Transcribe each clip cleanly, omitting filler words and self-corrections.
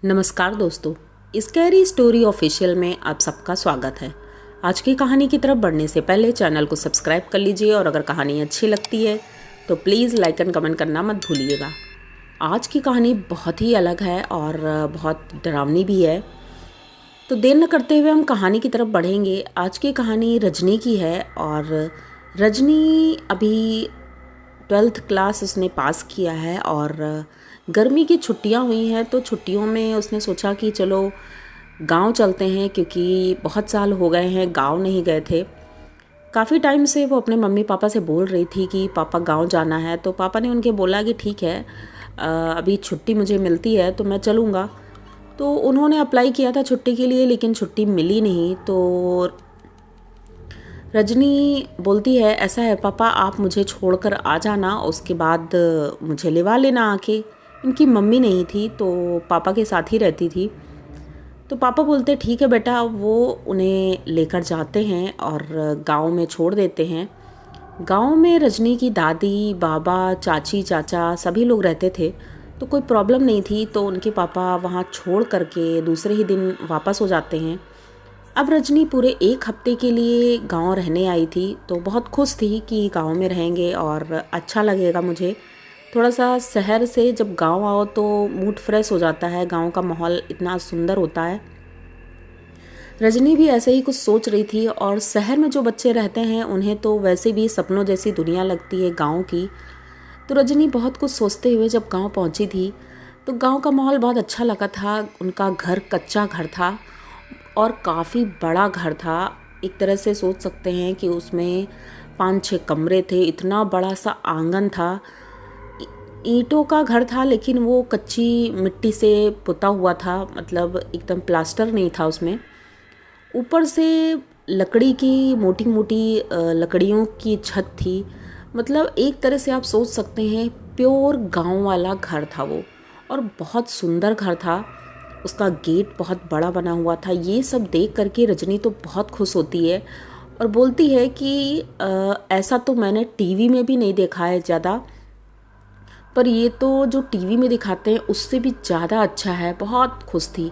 नमस्कार दोस्तों, scary story official में आप सबका स्वागत है। आज की कहानी की तरफ बढ़ने से पहले चैनल को सब्सक्राइब कर लीजिए और अगर कहानी अच्छी लगती है तो प्लीज़ लाइक एंड कमेंट करना मत भूलिएगा। आज की कहानी बहुत ही अलग है और बहुत डरावनी भी है। तो देर न करते हुए हम कहानी की तरफ बढ़ेंगे। आज की कहानी रजनी की है और रजनी अभी 12th क्लास उसने पास किया है और गर्मी की छुट्टियां हुई हैं तो छुट्टियों में उसने सोचा कि चलो गांव चलते हैं, क्योंकि बहुत साल हो गए हैं गांव नहीं गए थे। काफ़ी टाइम से वो अपने मम्मी पापा से बोल रही थी कि पापा गांव जाना है, तो पापा ने उनके बोला कि ठीक है, अभी छुट्टी मुझे मिलती है तो मैं चलूँगा। तो उन्होंने अप्लाई किया था छुट्टी के लिए, लेकिन छुट्टी मिली नहीं। तो रजनी बोलती है, ऐसा है पापा, आप मुझे छोड़कर आ जाना, उसके बाद मुझे लेवा लेना आके। इनकी मम्मी नहीं थी तो पापा के साथ ही रहती थी। तो पापा बोलते ठीक है बेटा, वो उन्हें लेकर जाते हैं और गांव में छोड़ देते हैं। गांव में रजनी की दादी, बाबा, चाची, चाचा सभी लोग रहते थे, तो कोई प्रॉब्लम नहीं थी। तो उनके पापा वहाँ छोड़ करके दूसरे ही दिन वापस हो जाते हैं। अब रजनी पूरे 1 हफ्ते के लिए गांव रहने आई थी, तो बहुत खुश थी कि गांव में रहेंगे और अच्छा लगेगा मुझे। थोड़ा सा शहर से जब गांव आओ तो मूड फ्रेश हो जाता है, गांव का माहौल इतना सुंदर होता है। रजनी भी ऐसे ही कुछ सोच रही थी और शहर में जो बच्चे रहते हैं उन्हें तो वैसे भी सपनों जैसी दुनिया लगती है गाँव की। तो रजनी बहुत कुछ सोचते हुए जब गाँव पहुँची थी तो गाँव का माहौल बहुत अच्छा लगा था। उनका घर कच्चा घर था और काफ़ी बड़ा घर था। एक तरह से सोच सकते हैं कि उसमें 5-6 कमरे थे, इतना बड़ा सा आंगन था। ईंटों का घर था लेकिन वो कच्ची मिट्टी से पुता हुआ था, मतलब एकदम प्लास्टर नहीं था उसमें। ऊपर से लकड़ी की मोटी मोटी लकड़ियों की छत थी। मतलब एक तरह से आप सोच सकते हैं प्योर गांव वाला घर था वो, और बहुत सुंदर घर था। उसका गेट बहुत बड़ा बना हुआ था। ये सब देख करके रजनी तो बहुत खुश होती है और बोलती है कि ऐसा तो मैंने टीवी में भी नहीं देखा है ज़्यादा, पर ये तो जो टीवी में दिखाते हैं उससे भी ज़्यादा अच्छा है। बहुत खुश थी।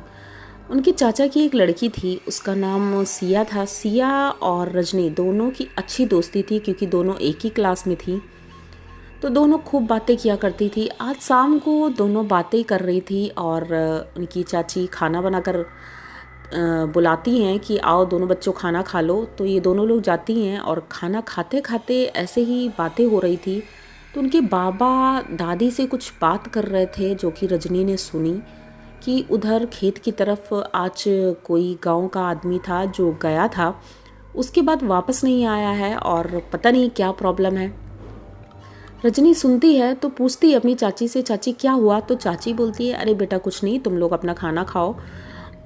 उनके चाचा की एक लड़की थी, उसका नाम सिया था। सिया और रजनी दोनों की अच्छी दोस्ती थी क्योंकि दोनों एक ही क्लास में थी। तो दोनों खूब बातें किया करती थी। आज शाम को दोनों बातें कर रही थी और उनकी चाची खाना बनाकर बुलाती हैं कि आओ दोनों बच्चों खाना खा लो। तो ये दोनों लोग जाती हैं और खाना खाते खाते ऐसे ही बातें हो रही थी। तो उनके बाबा दादी से कुछ बात कर रहे थे जो कि रजनी ने सुनी कि उधर खेत की तरफ आज कोई गांव का आदमी था जो गया था, उसके बाद वापस नहीं आया है और पता नहीं क्या प्रॉब्लम है। रजनी सुनती है तो पूछती है अपनी चाची से, चाची क्या हुआ? तो चाची बोलती है, अरे बेटा कुछ नहीं, तुम लोग अपना खाना खाओ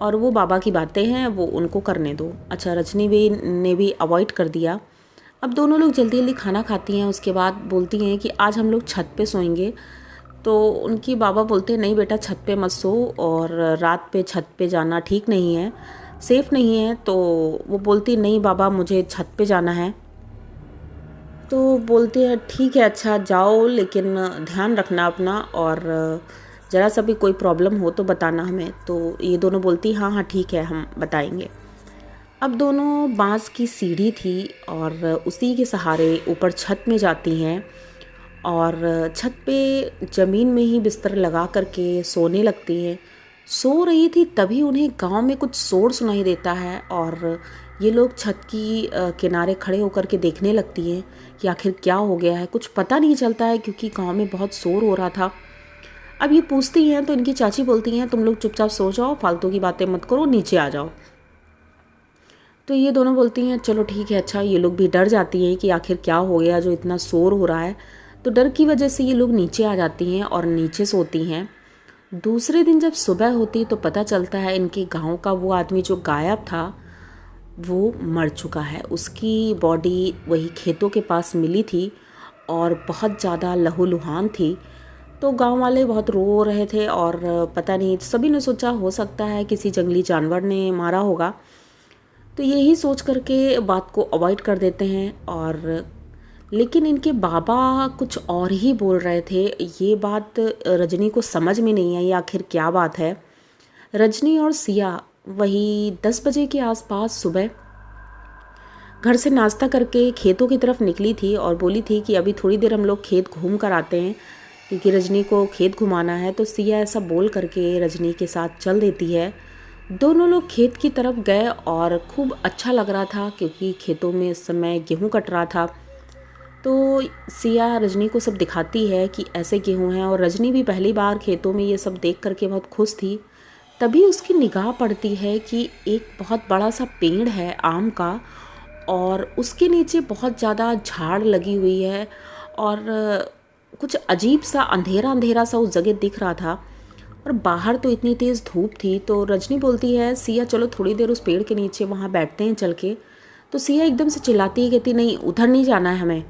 और वो बाबा की बातें हैं वो उनको करने दो। अच्छा, रजनी भी ने भी अवॉइड कर दिया। अब दोनों लोग जल्दी जल्दी खाना खाती हैं। उसके बाद बोलती हैं कि आज हम लोग छत पे सोएंगे। तो उनकी बाबा बोलते हैं, नहीं बेटा छत पे मत सो, और रात पे छत पे जाना ठीक नहीं है, सेफ़ नहीं है। तो वो बोलती नहीं बाबा मुझे छत पे जाना है। तो बोलते हैं ठीक है, अच्छा जाओ, लेकिन ध्यान रखना अपना, और ज़रा सा भी कोई प्रॉब्लम हो तो बताना हमें। तो ये दोनों बोलती हाँ हाँ ठीक है, हम बताएंगे। अब दोनों बांस की सीढ़ी थी और उसी के सहारे ऊपर छत में जाती हैं और छत पे ज़मीन में ही बिस्तर लगा करके सोने लगती हैं। सो रही थी तभी उन्हें गांव में कुछ शोर सुनाई देता है और ये लोग छत की किनारे खड़े होकर के देखने लगती हैं कि आखिर क्या हो गया है। कुछ पता नहीं चलता है क्योंकि गांव में बहुत शोर हो रहा था। अब ये पूछती हैं तो इनकी चाची बोलती हैं, तुम लोग चुपचाप सो जाओ, फालतू की बातें मत करो, नीचे आ जाओ। तो ये दोनों बोलती हैं चलो ठीक है। अच्छा, ये लोग भी डर जाती हैं कि आखिर क्या हो गया जो इतना शोर हो रहा है। तो डर की वजह से ये लोग नीचे आ जाती हैं और नीचे सोती हैं। दूसरे दिन जब सुबह होती तो पता चलता है इनके गांव का वो आदमी जो गायब था वो मर चुका है। उसकी बॉडी वही खेतों के पास मिली थी और बहुत ज़्यादा लहूलुहान थी। तो गांव वाले बहुत रो रहे थे और पता नहीं, सभी ने सोचा हो सकता है किसी जंगली जानवर ने मारा होगा। तो यही सोच करके बात को अवॉइड कर देते हैं। और लेकिन इनके बाबा कुछ और ही बोल रहे थे। ये बात रजनी को समझ में नहीं आई आखिर क्या बात है। रजनी और सिया वही 10 बजे के आसपास सुबह घर से नाश्ता करके खेतों की तरफ निकली थी और बोली थी कि अभी थोड़ी देर हम लोग खेत घूम कर आते हैं, क्योंकि रजनी को खेत घुमाना है। तो सिया ऐसा बोल करके रजनी के साथ चल देती है। दोनों लोग खेत की तरफ गए और खूब अच्छा लग रहा था, क्योंकि खेतों में इस समय गेहूँ कट रहा था। तो सिया रजनी को सब दिखाती है कि ऐसे गेहूँ हैं, और रजनी भी पहली बार खेतों में ये सब देख करके बहुत खुश थी। तभी उसकी निगाह पड़ती है कि एक बहुत बड़ा सा पेड़ है आम का, और उसके नीचे बहुत ज़्यादा झाड़ लगी हुई है, और कुछ अजीब सा अंधेरा अंधेरा सा उस जगह दिख रहा था। और बाहर तो इतनी तेज़ धूप थी। तो रजनी बोलती है, सिया चलो थोड़ी देर उस पेड़ के नीचे वहाँ बैठते हैं चल के। तो सिया एकदम से चिल्लाती है, कहती नहीं उधर नहीं जाना है हमें,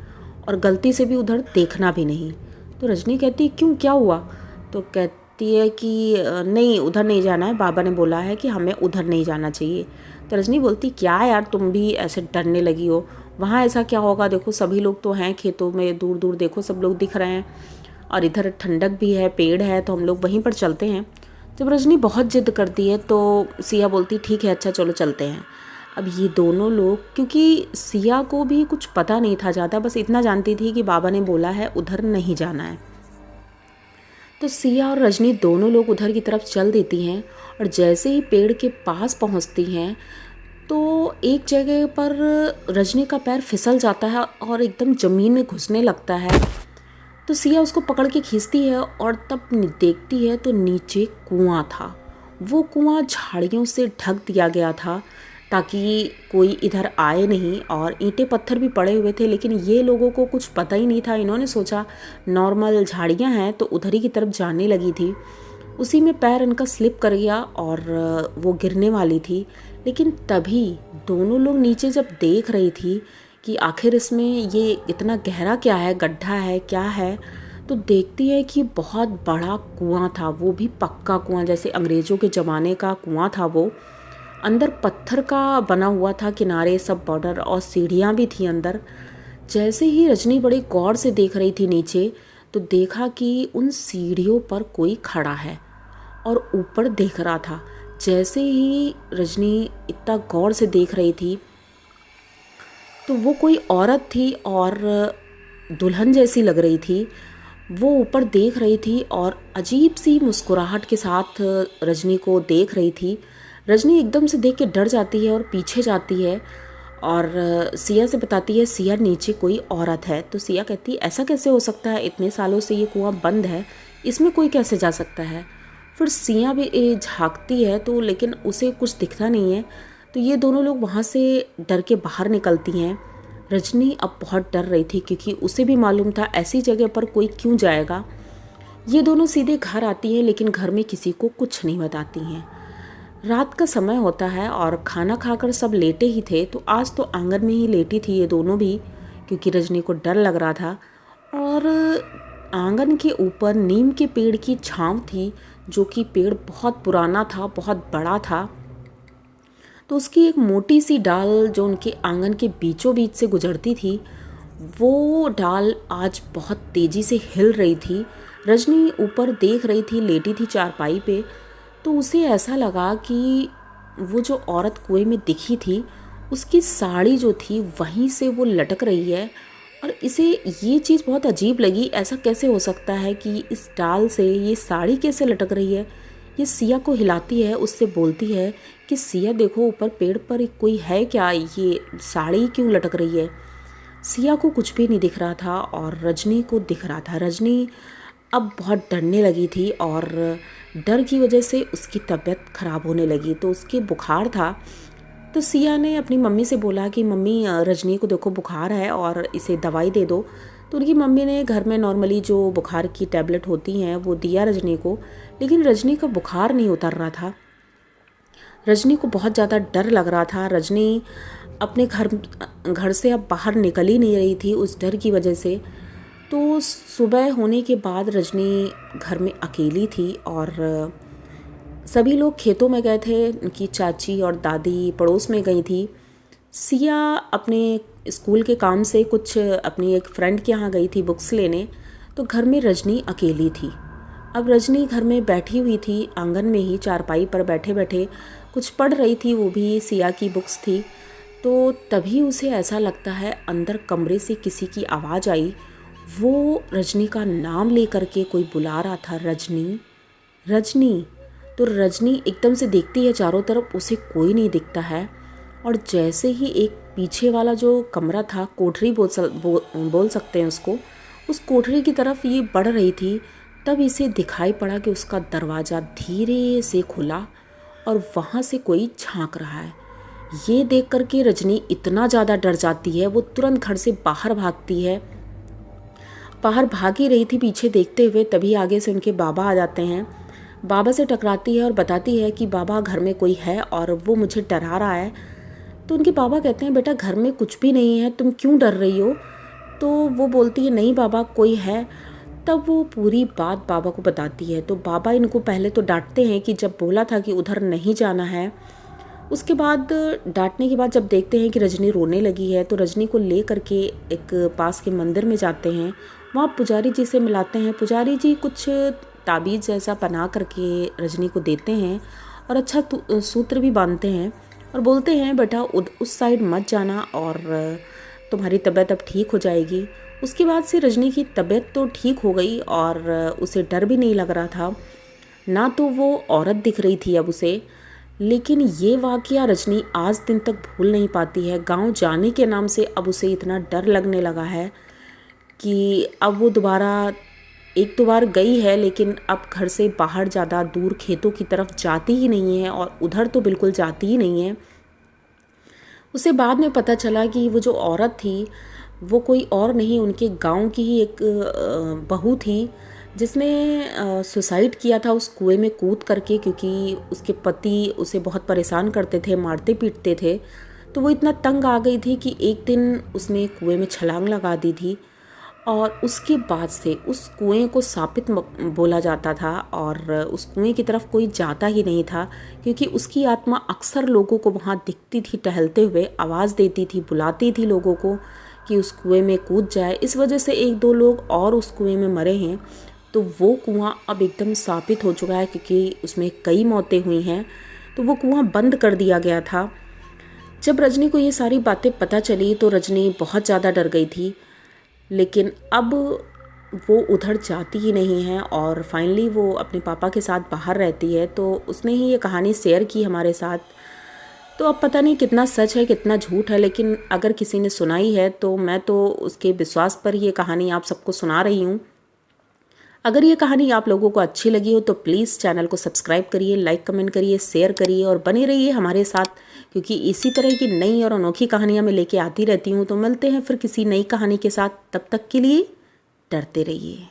और गलती से भी उधर देखना भी नहीं। तो रजनी कहती क्यों, क्या हुआ? तो कहती है कि नहीं उधर नहीं जाना है, बाबा ने बोला है कि हमें उधर नहीं जाना चाहिए। तो रजनी बोलती क्या यार तुम भी ऐसे डरने लगी हो, वहाँ ऐसा क्या होगा, देखो सभी लोग तो हैं खेतों में, दूर दूर देखो सब लोग दिख रहे हैं, और इधर ठंडक भी है, पेड़ है, तो हम लोग वहीं पर चलते हैं। जब रजनी बहुत जिद करती है तो सिया बोलती ठीक है अच्छा चलो चलते हैं। अब ये दोनों लोग, क्योंकि सिया को भी कुछ पता नहीं था ज़्यादा, बस इतना जानती थी कि बाबा ने बोला है उधर नहीं जाना है। तो सिया और रजनी दोनों लोग उधर की तरफ चल देती हैं, और जैसे ही पेड़ के पास पहुंचती हैं तो एक जगह पर रजनी का पैर फिसल जाता है और एकदम ज़मीन में घुसने लगता है। तो सिया उसको पकड़ के खींचती है, और तब देखती है तो नीचे कुआं था। वो कुआं झाड़ियों से ढक दिया गया था ताकि कोई इधर आए नहीं, और ईंटें पत्थर भी पड़े हुए थे, लेकिन ये लोगों को कुछ पता ही नहीं था। इन्होंने सोचा नॉर्मल झाड़ियां हैं तो उधर ही की तरफ जाने लगी थी। उसी में पैर इनका स्लिप कर गया और वो गिरने वाली थी। लेकिन तभी दोनों लोग नीचे जब देख रही थी कि आखिर इसमें ये इतना गहरा क्या है, गड्ढा है क्या है, तो देखती है कि बहुत बड़ा कुआं था, वो भी पक्का कुआं, जैसे अंग्रेज़ों के ज़माने का कुआं था। वो अंदर पत्थर का बना हुआ था, किनारे सब बॉर्डर, और सीढ़ियाँ भी थी अंदर। जैसे ही रजनी बड़े गौर से देख रही थी नीचे, तो देखा कि उन सीढ़ियों पर कोई खड़ा है और ऊपर देख रहा था। जैसे ही रजनी इतना गौर से देख रही थी तो वो कोई औरत थी और दुल्हन जैसी लग रही थी। वो ऊपर देख रही थी और अजीब सी मुस्कुराहट के साथ रजनी को देख रही थी। रजनी एकदम से देख के डर जाती है और पीछे जाती है, और सिया से बताती है सिया नीचे कोई औरत है। तो सिया कहती है ऐसा कैसे हो सकता है, इतने सालों से ये कुआं बंद है, इसमें कोई कैसे जा सकता है। फिर सिया भी झांकती है तो लेकिन उसे कुछ दिखता नहीं है। तो ये दोनों लोग वहाँ से डर के बाहर निकलती हैं। रजनी अब बहुत डर रही थी, क्योंकि उसे भी मालूम था ऐसी जगह पर कोई क्यों जाएगा। ये दोनों सीधे घर आती हैं, लेकिन घर में किसी को कुछ नहीं बताती हैं। रात का समय होता है और खाना खाकर सब लेटे ही थे, तो आज तो आंगन में ही लेटी थी ये दोनों भी, क्योंकि रजनी को डर लग रहा था। और आंगन के ऊपर नीम के पेड़ की छांव थी, जो कि पेड़ बहुत पुराना था, बहुत बड़ा था। तो उसकी एक मोटी सी डाल जो उनके आंगन के बीचों बीच से गुजरती थी, वो डाल आज बहुत तेज़ी से हिल रही थी। रजनी ऊपर देख रही थी, लेटी थी चारपाई पे, तो उसे ऐसा लगा कि वो जो औरत कुएं में दिखी थी, उसकी साड़ी जो थी वहीं से वो लटक रही है। और इसे ये चीज़ बहुत अजीब लगी, ऐसा कैसे हो सकता है कि इस डाल से ये साड़ी कैसे लटक रही है। ये सिया को हिलाती है, उससे बोलती है कि सिया देखो ऊपर पेड़ पर कोई है क्या, ये साड़ी क्यों लटक रही है। सिया को कुछ भी नहीं दिख रहा था और रजनी को दिख रहा था। रजनी अब बहुत डरने लगी थी और डर की वजह से उसकी तबीयत ख़राब होने लगी, तो उसके बुखार था। तो सिया ने अपनी मम्मी से बोला कि मम्मी रजनी को देखो बुखार है और इसे दवाई दे दो। तो उनकी मम्मी ने घर में नॉर्मली जो बुखार की टैबलेट होती हैं वो दिया रजनी को, लेकिन रजनी का बुखार नहीं उतर रहा था। रजनी को बहुत ज़्यादा डर लग रहा था। रजनी अपने घर से अब बाहर निकल ही नहीं रही थी उस डर की वजह से। तो सुबह होने के बाद रजनी घर में अकेली थी और सभी लोग खेतों में गए थे। उनकी चाची और दादी पड़ोस में गई थी। सिया अपने स्कूल के काम से कुछ अपनी एक फ्रेंड के यहाँ गई थी बुक्स लेने। तो घर में रजनी अकेली थी। अब रजनी घर में बैठी हुई थी, आंगन में ही चारपाई पर बैठे बैठे कुछ पढ़ रही थी, वो भी सिया की बुक्स थी। तो तभी उसे ऐसा लगता है अंदर कमरे से किसी की आवाज़ आई। वो रजनी का नाम लेकर के कोई बुला रहा था, रजनी रजनी। तो रजनी एकदम से देखती है चारों तरफ, उसे कोई नहीं दिखता है। और जैसे ही एक पीछे वाला जो कमरा था, कोठरी बोल सकते हैं उसको, उस कोठरी की तरफ ये बढ़ रही थी, तब इसे दिखाई पड़ा कि उसका दरवाज़ा धीरे से खुला और वहाँ से कोई झांक रहा है। ये देख कर के रजनी इतना ज़्यादा डर जाती है, वो तुरंत घर से बाहर भागती है। बाहर भाग ही रही थी पीछे देखते हुए, तभी आगे से उनके बाबा आ जाते हैं। बाबा से टकराती है और बताती है कि बाबा घर में कोई है और वो मुझे डरा रहा है। तो उनके बाबा कहते हैं बेटा घर में कुछ भी नहीं है, तुम क्यों डर रही हो। तो वो बोलती है नहीं बाबा कोई है। तब वो पूरी बात बाबा को बताती है। तो बाबा इनको पहले तो डांटते हैं कि जब बोला था कि उधर नहीं जाना है। उसके बाद डांटने के बाद जब देखते हैं कि रजनी रोने लगी है, तो रजनी को ले करके एक पास के मंदिर में जाते हैं। वहाँ पुजारी जी से मिलाते हैं। पुजारी जी कुछ ताबीज़ जैसा बना करके रजनी को देते हैं और अच्छा सूत्र भी बांधते हैं और बोलते हैं बेटा उस साइड मत जाना और तुम्हारी तबीयत अब ठीक हो जाएगी। उसके बाद से रजनी की तबीयत तो ठीक हो गई और उसे डर भी नहीं लग रहा था, ना तो वो औरत दिख रही थी अब उसे। लेकिन ये वाक़या रजनी आज दिन तक भूल नहीं पाती है। गांव जाने के नाम से अब उसे इतना डर लगने लगा है कि अब वो दोबारा एक दो बार गई है, लेकिन अब घर से बाहर ज़्यादा दूर खेतों की तरफ जाती ही नहीं है और उधर तो बिल्कुल जाती ही नहीं है। उसे बाद में पता चला कि वो जो औरत थी वो कोई और नहीं, उनके गांव की ही एक बहू थी जिसने सुसाइड किया था उस कुएं में कूद करके, क्योंकि उसके पति उसे बहुत परेशान करते थे, मारते पीटते थे। तो वो इतना तंग आ गई थी कि एक दिन उसने कुएं में छलांग लगा दी थी और उसके बाद से उस कुएं को शापित बोला जाता था और उस कुएं की तरफ कोई जाता ही नहीं था, क्योंकि उसकी आत्मा अक्सर लोगों को वहाँ दिखती थी टहलते हुए, आवाज़ देती थी, बुलाती थी लोगों को कि उस कुएं में कूद जाए। इस वजह से एक दो लोग और उस कुएं में मरे हैं। तो वो कुआं अब एकदम शापित हो चुका है, क्योंकि उसमें कई मौतें हुई हैं। तो वो कुआं बंद कर दिया गया था। जब रजनी को ये सारी बातें पता चली तो रजनी बहुत ज़्यादा डर गई थी, लेकिन अब वो उधर जाती ही नहीं है और फाइनली वो अपने पापा के साथ बाहर रहती है। तो उसने ही ये कहानी शेयर की हमारे साथ। तो अब पता नहीं कितना सच है कितना झूठ है, लेकिन अगर किसी ने सुनाई है तो मैं तो उसके विश्वास पर ये कहानी आप सबको सुना रही हूँ। अगर ये कहानी आप लोगों को अच्छी लगी हो तो प्लीज़ चैनल को सब्सक्राइब करिए, लाइक कमेंट करिए, शेयर करिए और बने रहिए हमारे साथ, क्योंकि इसी तरह की नई और अनोखी कहानियाँ मैं लेके आती रहती हूँ। तो मिलते हैं फिर किसी नई कहानी के साथ, तब तक के लिए डरते रहिए।